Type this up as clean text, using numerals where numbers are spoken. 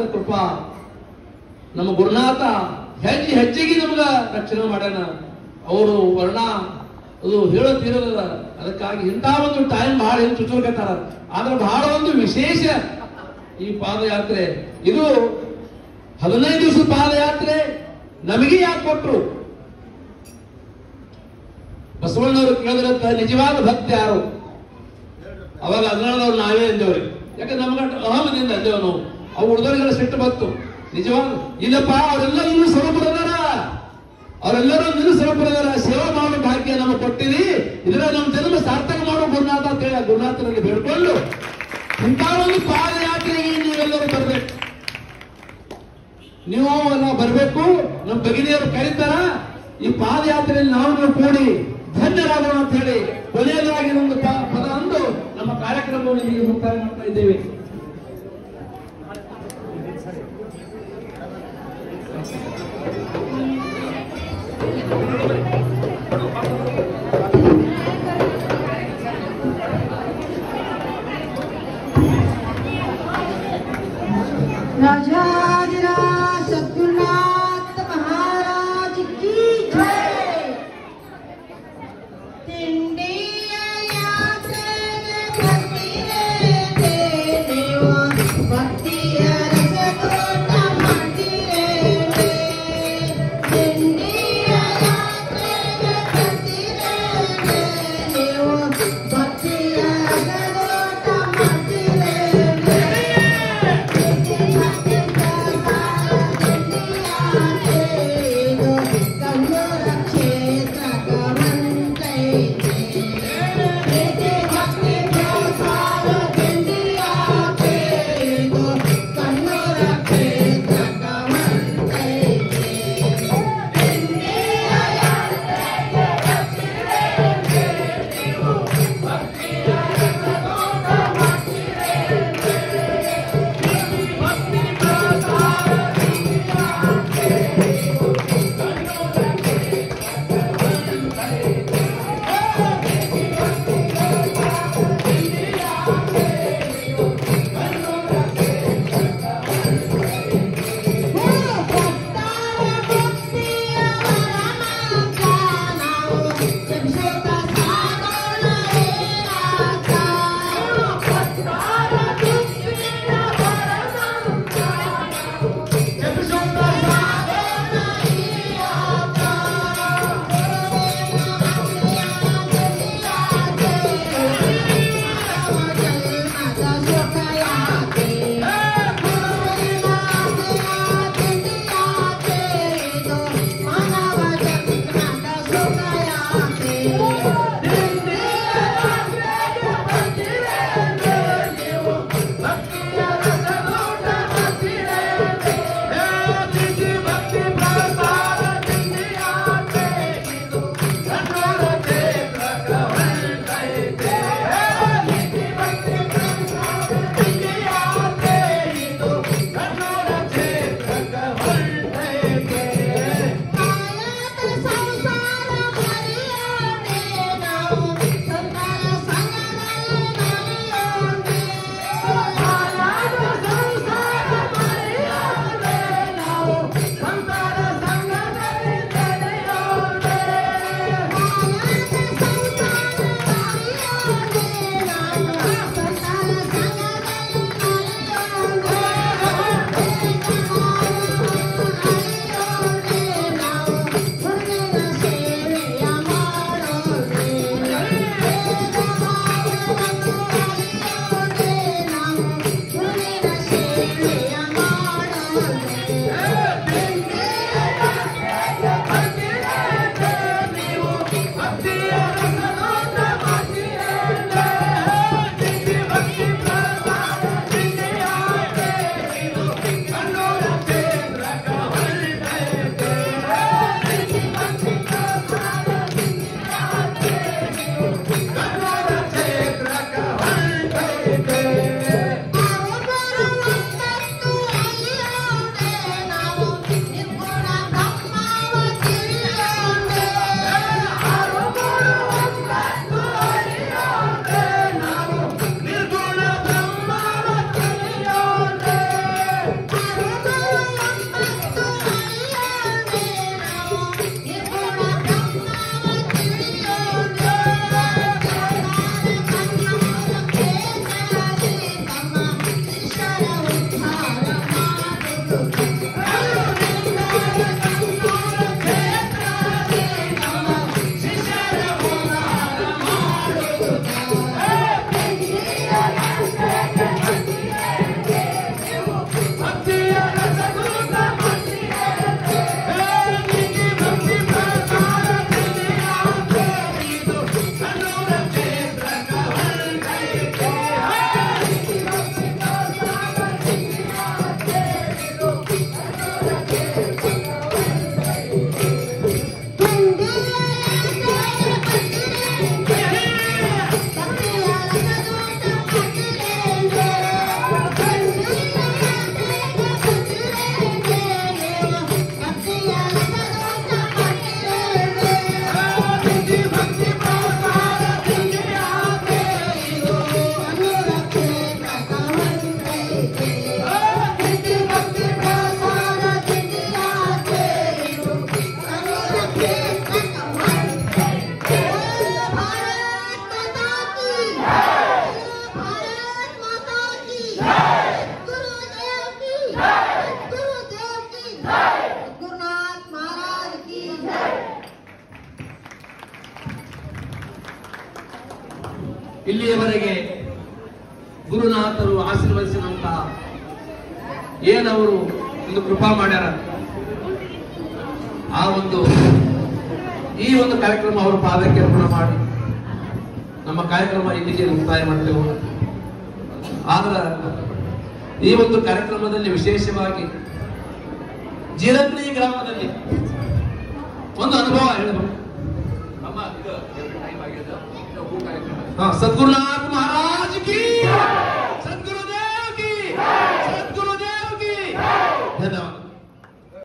ಕೃಪಾ ನಮ್ಮ ಗುರುನಾಥ ಹೆಜ್ಜೆ ಹೆಜ್ಜೆಗೆ ನಮಗ ರಕ್ಷಣೆ ಮಾಡ್ಯಾನ. ಅವರು ವರ್ಣ ಅದು ಹೇಳುತ್ತಿರೋದ. ಅದಕ್ಕಾಗಿ ಇಂಥ ಒಂದು ಟೈಮ್ ಬಹಳ ಏನು ಚುಚ್ಚುಕತ್ತಾರ. ಆದ್ರೆ ಬಹಳ ಒಂದು ವಿಶೇಷ ಈ ಪಾದಯಾತ್ರೆ. ಇದು 15 ದಿವಸದ ಪಾದಯಾತ್ರೆ ನಮಗೆ ಯಾಕೆ ಕೊಟ್ರು? ಬಸವಣ್ಣವರು ಕೇಳಿದ್ರಂತ ನಿಜವಾದ ಭಕ್ತಿ ಯಾರು? ಅವಾಗ ಅದನ್ನವ್ರು ನಾವೇ ಅಂದೇವ್ರಿ. ಯಾಕಂದ್ರೆ ನಮ್ಗ ಅಹಮದಿಂದ ಅಂದೇವ್ ನಾವು. ಅವು ಹುಡುಗರಿಗೆಲ್ಲ ಸಿಟ್ಟು ಬಂತು. ನಿಜವಾದ ಇಲ್ಲಪ್ಪ, ಅವರೆಲ್ಲರೂ ಇನ್ನೂ ಸ್ವರೂಪದಾರ, ಅವರೆಲ್ಲರೂ ಇನ್ನೂ ಸ್ವರೂಪದಾರ. ಸೇವಾ ಮಾಡೋ ಭಾಗ್ಯ ನಮಗೆ ಕೊಟ್ಟಿರಿ. ಇದರ ನಮ್ಮ ಜನ್ಮ ಸಾರ್ಥಕ ಮಾಡೋ ಗುರುನಾಥ ಅಂತ ಹೇಳಿ ಗುರುನಾಥನಲ್ಲಿ ಬೇಡ್ಕೊಂಡು ಇಂಥ ಒಂದು ಪಾದಯಾತ್ರೆಗೆ ನೀವೆಲ್ಲರೂ ಬರ್ಬೇಕು. ನೀವು ಎಲ್ಲ ಬರ್ಬೇಕು. ನಮ್ಮ ಭಗಿನಿಯರು ಕರೀತಾರ. ಈ ಪಾದಯಾತ್ರೆಯಲ್ಲಿ ನಾವು ಕೂಡಿ ಧನ್ಯರಾಗೋಣ ಅಂತ ಹೇಳಿ ಕೊನೆಯದಾಗಿ ಒಂದು ಪದ ಅಂದು ನಮ್ಮ ಕಾರ್ಯಕ್ರಮವನ್ನು ಈಗ ಮುಕ್ತಾಯ ಮಾಡ್ತಾ ಇದ್ದೇವೆ. राजाधिराज सद्गुरुनाथ महाराज की जय। तिंडिय यात्रेगे भक्तिये देवा भक्तिय रसगोट माटिरे तिंडिय यात्रेगे भक्तिये देवा भक्तिय रसगोट माटिरे ಇಲ್ಲಿಯವರೆಗೆ ಗುರುನಾಥರು ಆಶೀರ್ವದಿಸಿದಂತಹ ಏನವರು ಒಂದು ಕೃಪಾ ಮಾಡ್ಯಾರ, ಆ ಈ ಒಂದು ಕಾರ್ಯಕ್ರಮ ಅವರ ಪಾದಕ್ಕೆ ಅರ್ಪಣ ಮಾಡಿ ನಮ್ಮ ಕಾರ್ಯಕ್ರಮ ಇಲ್ಲಿಗೆ ಮುಕ್ತಾಯ ಮಾಡ್ತೇವೆ. ಆದ್ರೆ ಈ ಒಂದು ಕಾರ್ಯಕ್ರಮದಲ್ಲಿ ವಿಶೇಷವಾಗಿ ಜೀರಂಕ್ರಿ ಗ್ರಾಮದಲ್ಲಿ ಒಂದು ಅನುಭವ ಹೇಳಬಹುದು. ಸದ್ಗುರುನಾಥ ಮಹಾರಾಜ್